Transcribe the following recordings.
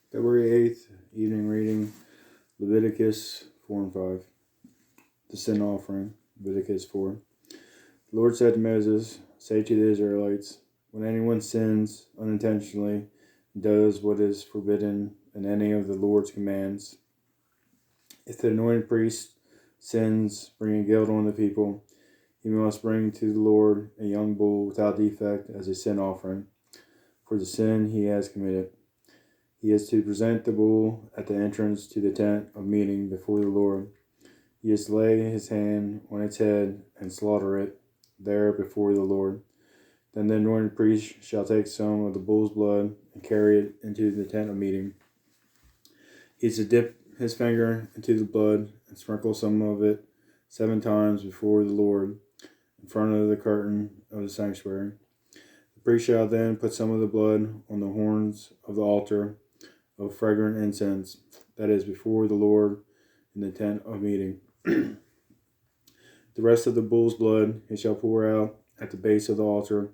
February 8th, evening reading, Leviticus 4 and 5. The sin offering, Leviticus 4. The Lord said to Moses, "Say to the Israelites, when anyone sins unintentionally and does what is forbidden in any of the Lord's commands, if the anointed priest sins, bringing guilt on the people, he must bring to the Lord a young bull without defect as a sin offering for the sin he has committed. He is to present the bull at the entrance to the tent of meeting before the Lord. He is to lay his hand on its head and slaughter it there before the Lord. Then the anointed priest shall take some of the bull's blood and carry it into the tent of meeting. He is to dip his finger into the blood and sprinkle some of it 7 times before the Lord in front of the curtain of the sanctuary. The priest shall then put some of the blood on the horns of the altar of fragrant incense, that is before the Lord in the tent of meeting. The rest of the bull's blood he shall pour out at the base of the altar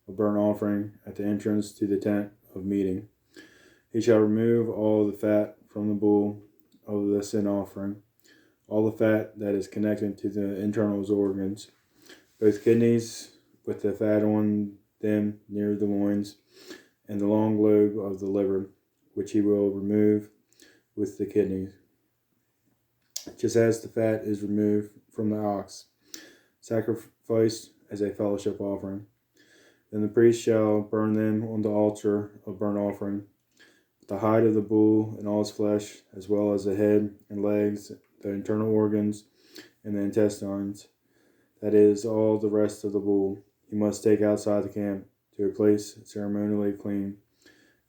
of burnt offering at the entrance to the tent of meeting. He shall remove all the fat from the bull of the sin offering, all the fat that is connected to the internal organs, both kidneys with the fat on them near the loins, and the long lobe of the liver, which he will remove with the kidneys, just as the fat is removed from the ox, sacrificed as a fellowship offering. Then the priest shall burn them on the altar of burnt offering, the hide of the bull and all its flesh, as well as the head and legs, the internal organs, and the intestines, that is, all the rest of the bull, he must take outside the camp to a place ceremonially clean,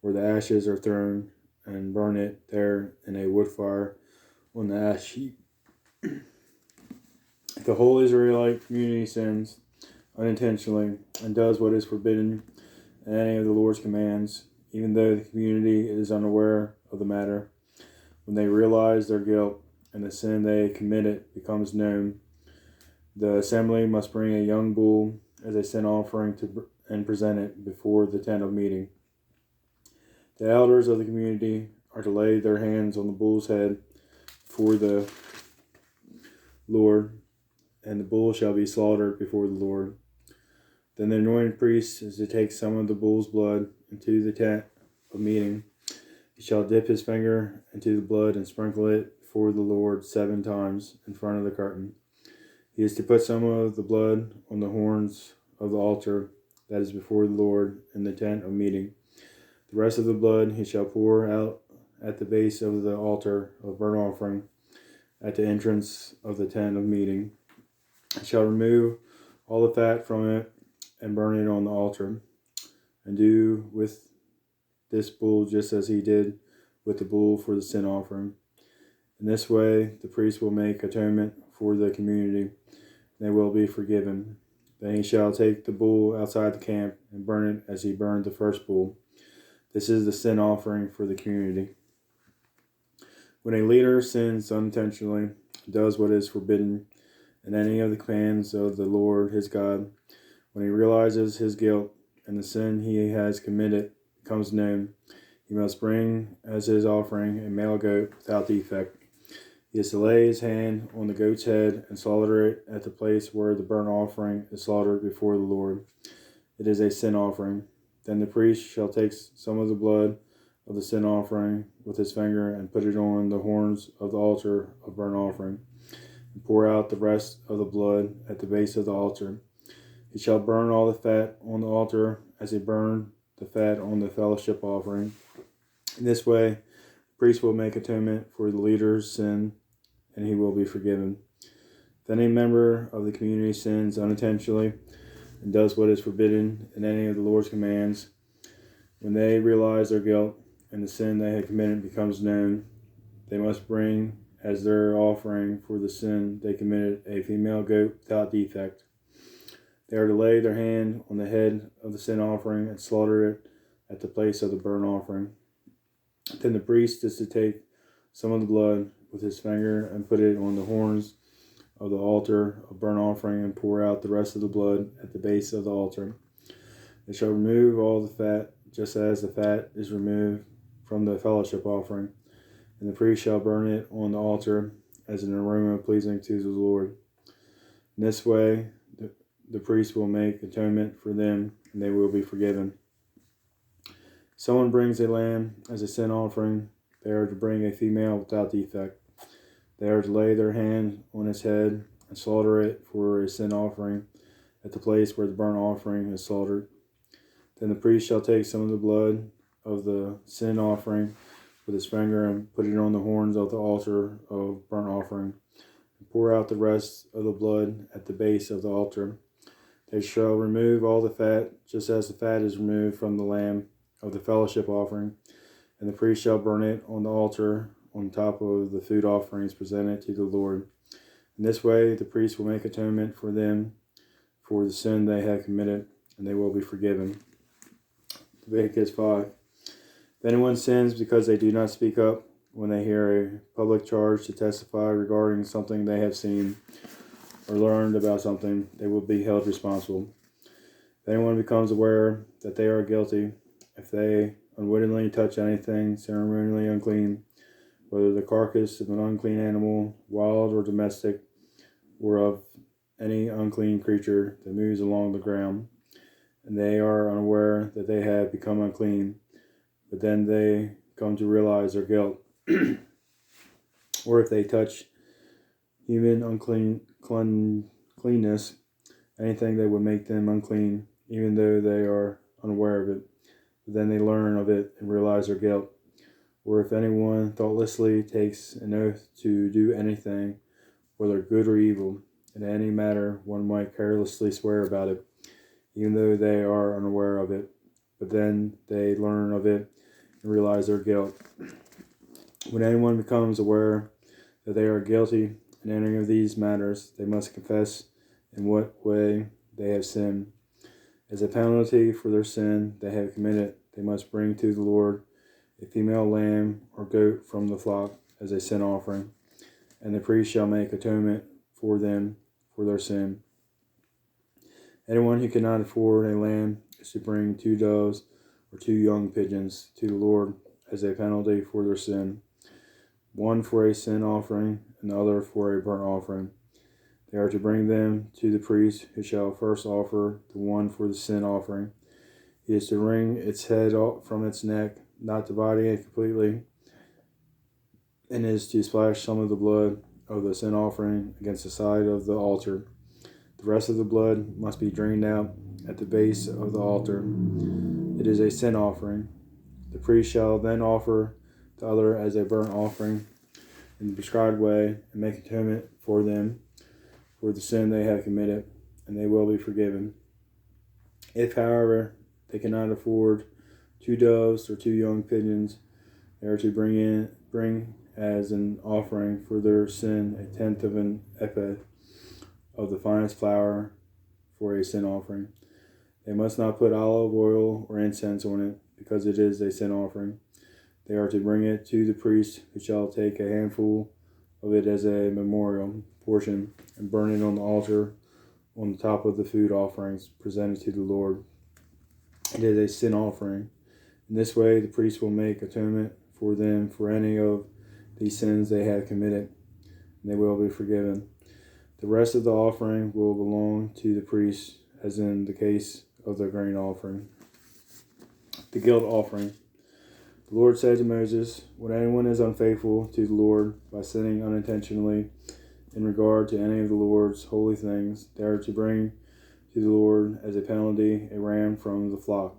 where the ashes are thrown, and burn it there in a wood fire on the ash heap. If the whole Israelite community sins unintentionally and does what is forbidden in any of the Lord's commands, even though the community is unaware of the matter, when they realize their guilt and the sin they committed becomes known, the assembly must bring a young bull as a sin offering and present it before the tent of meeting. The elders of the community are to lay their hands on the bull's head for the Lord, and the bull shall be slaughtered before the Lord. Then the anointed priest is to take some of the bull's blood into the tent of meeting. He shall dip his finger into the blood and sprinkle it before the Lord 7 times in front of the curtain. He is to put some of the blood on the horns of the altar that is before the Lord in the tent of meeting. The rest of the blood he shall pour out at the base of the altar of burnt offering at the entrance of the tent of meeting. He shall remove all the fat from it and burn it on the altar, and do with this bull just as he did with the bull for the sin offering. In this way, the priest will make atonement for the community, and they will be forgiven. Then he shall take the bull outside the camp and burn it as he burned the first bull. This is the sin offering for the community. When a leader sins unintentionally, does what is forbidden in any of the commands of the Lord his God, when he realizes his guilt and the sin he has committed becomes known, he must bring as his offering a male goat without defect. He is to lay his hand on the goat's head and slaughter it at the place where the burnt offering is slaughtered before the Lord. It is a sin offering. Then the priest shall take some of the blood of the sin offering with his finger and put it on the horns of the altar of burnt offering, and pour out the rest of the blood at the base of the altar. He shall burn all the fat on the altar as he burned the fat on the fellowship offering. In this way, the priest will make atonement for the leader's sin, and he will be forgiven. If any member of the community sins unintentionally and does what is forbidden in any of the Lord's commands, when they realize their guilt and the sin they had committed becomes known, they must bring as their offering for the sin they committed a female goat without defect. They are to lay their hand on the head of the sin offering and slaughter it at the place of the burnt offering. Then the priest is to take some of the blood with his finger and put it on the horns of the altar of burnt offering and pour out the rest of the blood at the base of the altar. They shall remove all the fat, just as the fat is removed from the fellowship offering, and the priest shall burn it on the altar as an aroma pleasing to the Lord. In this way, the priest will make atonement for them, and they will be forgiven. Someone brings a lamb as a sin offering. They are to bring a female without defect. They are to lay their hand on its head and slaughter it for a sin offering at the place where the burnt offering is slaughtered. Then the priest shall take some of the blood of the sin offering with his finger and put it on the horns of the altar of burnt offering, and pour out the rest of the blood at the base of the altar. They shall remove all the fat, just as the fat is removed from the lamb of the fellowship offering, and the priest shall burn it on the altar on top of the food offerings presented to the Lord. In this way, the priest will make atonement for them for the sin they have committed, and they will be forgiven. Leviticus 5. If anyone sins because they do not speak up when they hear a public charge to testify regarding something they have seen or learned about something, they will be held responsible. If anyone becomes aware that they are guilty, if they unwittingly touch anything ceremonially unclean, whether the carcass of an unclean animal, wild or domestic, or of any unclean creature that moves along the ground, and they are unaware that they have become unclean, but then they come to realize their guilt, or if they touch human uncleanness, anything that would make them unclean, even though they are unaware of it, but then they learn of it and realize their guilt. Or if anyone thoughtlessly takes an oath to do anything, whether good or evil, in any matter one might carelessly swear about it, even though they are unaware of it, but then they learn of it and realize their guilt. When anyone becomes aware that they are guilty in any of these matters, they must confess in what way they have sinned. As a penalty for their sin they have committed, they must bring to the Lord a female lamb or goat from the flock as a sin offering, and the priest shall make atonement for them for their sin. Anyone who cannot afford a lamb is to bring 2 doves or 2 young pigeons to the Lord as a penalty for their sin, one for a sin offering and the other for a burnt offering. They are to bring them to the priest, who shall first offer the one for the sin offering. He is to wring its head from its neck, not dividing it completely, and is to splash some of the blood of the sin offering against the side of the altar. The rest of the blood must be drained out at the base of the altar. It is a sin offering. The priest shall then offer the other as a burnt offering in the prescribed way and make atonement for them for the sin they have committed, and they will be forgiven. If, however, they cannot afford 2 doves or 2 young pigeons, they are to bring as an offering for their sin 1/10 of an ephah of the finest flour for a sin offering. They must not put olive oil or incense on it, because it is a sin offering. They are to bring it to the priest, who shall take a handful of it as a memorial portion and burn it on the altar on the top of the food offerings presented to the Lord. It is a sin offering. In this way, the priest will make atonement for them for any of these sins they have committed, and they will be forgiven. The rest of the offering will belong to the priest, as in the case of the grain offering. The guilt offering. The Lord said to Moses, when anyone is unfaithful to the Lord by sinning unintentionally in regard to any of the Lord's holy things, they are to bring to the Lord as a penalty a ram from the flock,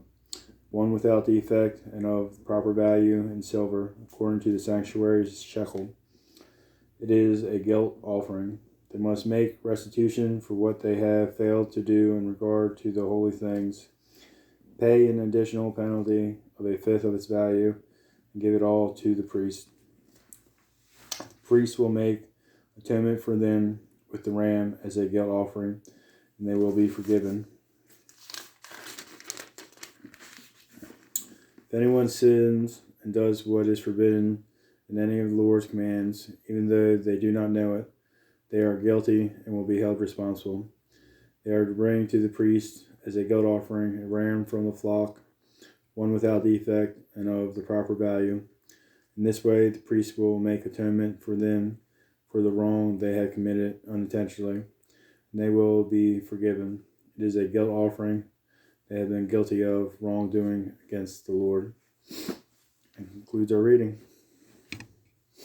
one without defect and of proper value in silver, according to the sanctuary's shekel. It is a guilt offering. They must make restitution for what they have failed to do in regard to the holy things, pay an additional penalty of 1/5 of its value, and give it all to the priest. The priest will make atonement for them with the ram as a guilt offering, and they will be forgiven. If anyone sins and does what is forbidden in any of the Lord's commands, even though they do not know it, they are guilty and will be held responsible. They are to bring to the priest as a guilt offering a ram from the flock, one without defect and of the proper value. In this way, the priest will make atonement for them for the wrong they had committed unintentionally, and they will be forgiven. It is a guilt offering they have been guilty of wrongdoing against the Lord. That concludes our reading.